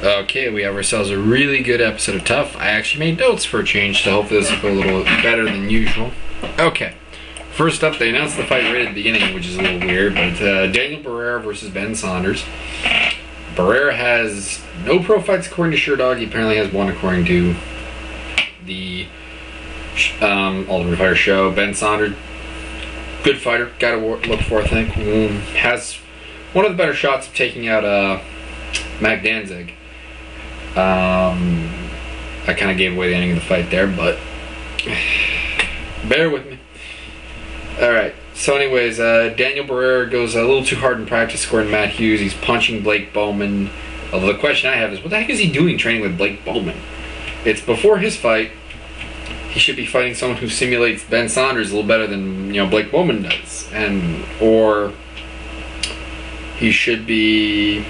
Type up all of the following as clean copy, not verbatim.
Okay, we have ourselves a really good episode of TUF. I actually made notes for a change, so hopefully this will go a little better than usual. Okay, first up, they announced the fight right at the beginning, which is a little weird, but Daniel Barrera versus Ben Saunders. Barrera has no pro fights according to Sherdog. He apparently has one according to the Ultimate Fighter show. Ben Saunders, good fighter, got to look for, I think. Has one of the better shots of taking out Mac Danzig. I kind of gave away the ending of the fight there, but bear with me. Alright, so anyways, Daniel Barrera goes a little too hard in practice scoring Matt Hughes. He's punching Blake Bowman. Although the question I have is, what the heck is he doing training with Blake Bowman? It's before his fight. He should be fighting someone who simulates Ben Saunders a little better than, you know, Blake Bowman does. Or he should be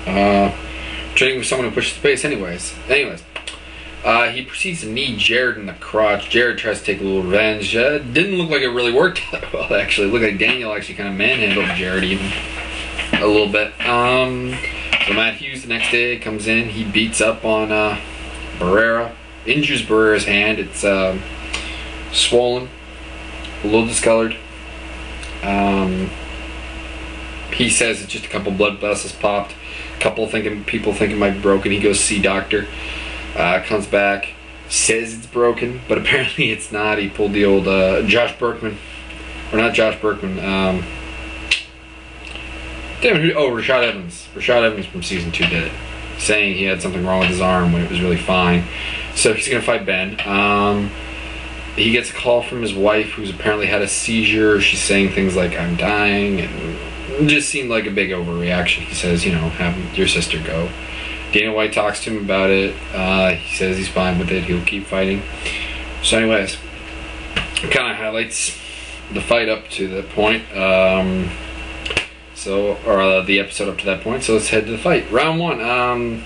training with someone who pushes the pace anyways. He proceeds to knee Jared in the crotch. Jared tries to take a little revenge. Didn't look like it really worked that well, actually. It looked like Daniel actually kind of manhandled Jared even a little bit. So Matt Hughes the next day comes in. He beats up on Barrera. Injures Barrera's hand. It's swollen. A little discolored. He says it's just a couple blood vessels popped. People think it might be broken. He goes to see doctor. Comes back, says it's broken, but apparently it's not. He pulled the old Josh Berkman, or not Josh Berkman. Rashad Evans. Rashad Evans from season 2 did it, saying he had something wrong with his arm when it was really fine. So he's gonna fight Ben. He gets a call from his wife, who's apparently had a seizure. She's saying things like, "I'm dying," and it just seemed like a big overreaction. He says, you know, have your sister go. Dana White talks to him about it. He says he's fine with it. He'll keep fighting. So anyways, it kind of highlights the fight up to that point. The episode up to that point. So let's head to the fight. Round 1.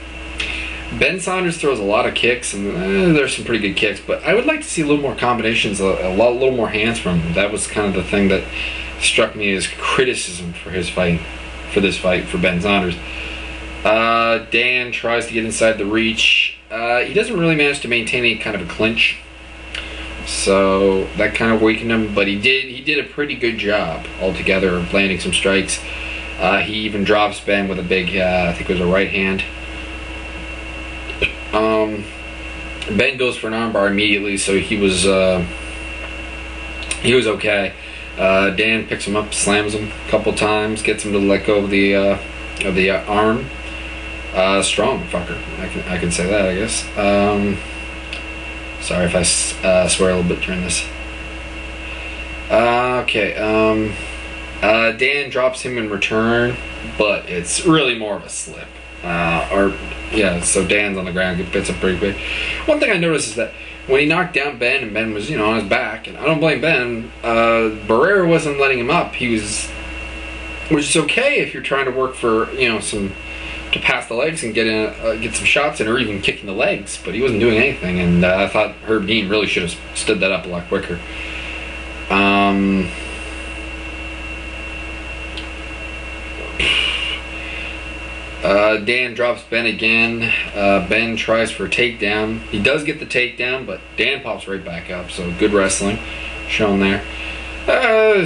Ben Saunders throws a lot of kicks, and there's some pretty good kicks, but I would like to see a little more combinations, a little more hands from him. That was kind of the thing that struck me as criticism for his fight, for Ben Saunders. Dan tries to get inside the reach. He doesn't really manage to maintain any kind of a clinch, so that kind of weakened him. But he did a pretty good job altogether of landing some strikes. He even drops Ben with a big, I think it was a right hand. Ben goes for an armbar immediately, so he was okay. Dan picks him up, slams him a couple times, gets him to let go of the arm. Strong fucker. I can say that, I guess. Sorry if I swear a little bit during this. Dan drops him in return, but it's really more of a slip. So Dan's on the ground, gets up pretty quick. One thing I noticed is that when he knocked down Ben, and Ben was, you know, on his back, and I don't blame Ben, Barrera wasn't letting him up. Which is okay if you're trying to work for, you know, to pass the legs and get some shots in, or even kicking the legs, but he wasn't doing anything, and I thought Herb Dean really should have stood that up a lot quicker. Dan drops Ben again. Ben tries for a takedown. He does get the takedown, but Dan pops right back up, so good wrestling shown there.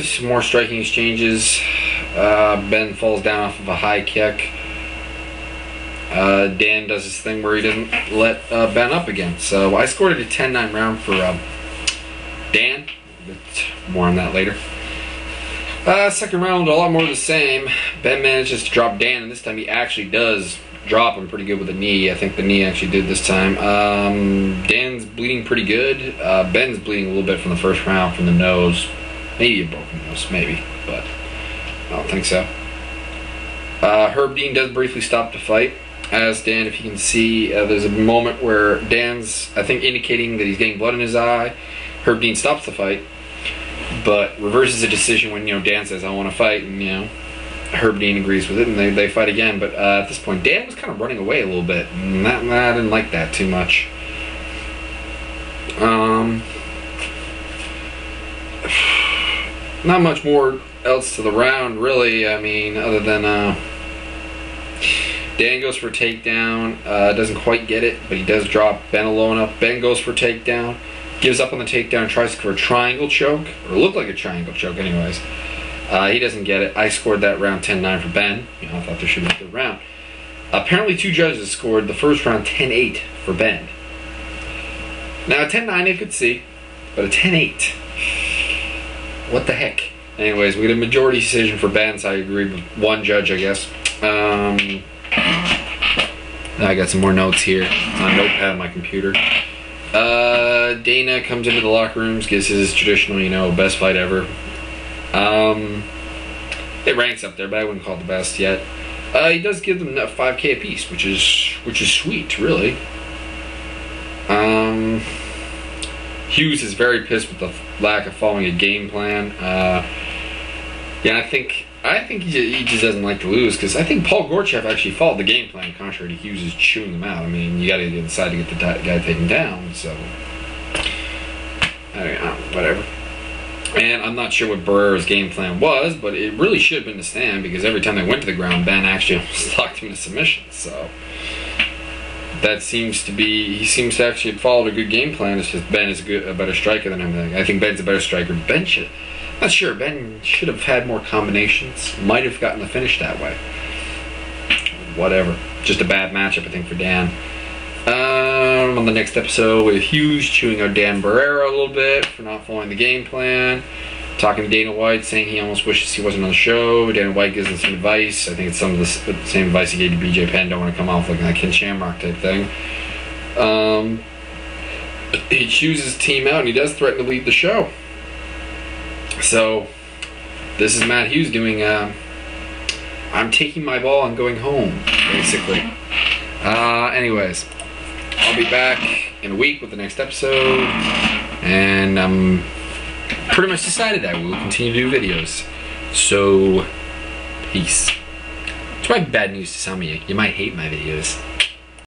Some more striking exchanges. Ben falls down off of a high kick. Dan does his thing where he doesn't let Ben up again. So I scored it a 10-9 round for Dan. But more on that later. Second round, a lot more of the same. Ben manages to drop Dan, and this time he actually does drop him pretty good with a knee. I think the knee actually did this time. Dan's bleeding pretty good. Ben's bleeding a little bit from the first round from the nose. Maybe a broken nose, maybe, but I don't think so. Herb Dean does briefly stop the fight. As Dan, if you can see, there's a moment where Dan's, I think, indicating that he's getting blood in his eye. Herb Dean stops the fight, but reverses the decision when, you know, Dan says, "I want to fight," and, you know, Herb Dean agrees with it, and they fight again. But at this point, Dan was kind of running away a little bit, and I didn't like that too much. Not much more else to the round, really. I mean, other than Dan goes for a takedown. Doesn't quite get it, but he does drop Ben alone up. Ben goes for a takedown. Gives up on the takedown. Tries for a triangle choke. Or looked like a triangle choke anyways. He doesn't get it. I scored that round 10-9 for Ben. You know, I thought there should be a good round. Apparently 2 judges scored the first round 10-8 for Ben. Now a 10-9 I could see, but a 10-8. What the heck? Anyways, we got a majority decision for Ben, so I agreed with one judge, I guess. I got some more notes here. It's on Notepad on my computer. Dana comes into the locker rooms, gives his traditional, you know, best fight ever. It ranks up there, but I wouldn't call it the best yet. He does give them that $5K apiece, which is sweet, really. Hughes is very pissed with the lack of following a game plan. Yeah, I think he just doesn't like to lose, because I think Paul Gorchev actually followed the game plan, contrary to Hughes chewing them out. I mean, you got to decide to get the guy taken down, so I don't know, whatever. And I'm not sure what Barrera's game plan was, but it really should have been to stand, because every time they went to the ground, Ben actually almost locked him into submission. So that seems to be, he seems to actually have followed a good game plan. It's just Ben is a better striker than him. I think Ben's a better striker. Ben should, not sure, Ben should have had more combinations. Might have gotten the finish that way. Whatever. Just a bad matchup, I think, for Dan. On the next episode with Hughes chewing out Dan Barrera a little bit for not following the game plan. Talking to Dana White, saying he almost wishes he wasn't on the show. Dana White gives him some advice. I think it's some of the same advice he gave to BJ Penn. Don't want to come off looking like Ken Shamrock type thing. He chews his team out, and he does threaten to leave the show. So this is Matt Hughes doing I'm taking my ball and going home, basically. Anyways, I'll be back in a week with the next episode, and I'm pretty much decided I will continue to do videos. So, peace. It's probably bad news to some of you. You might hate my videos.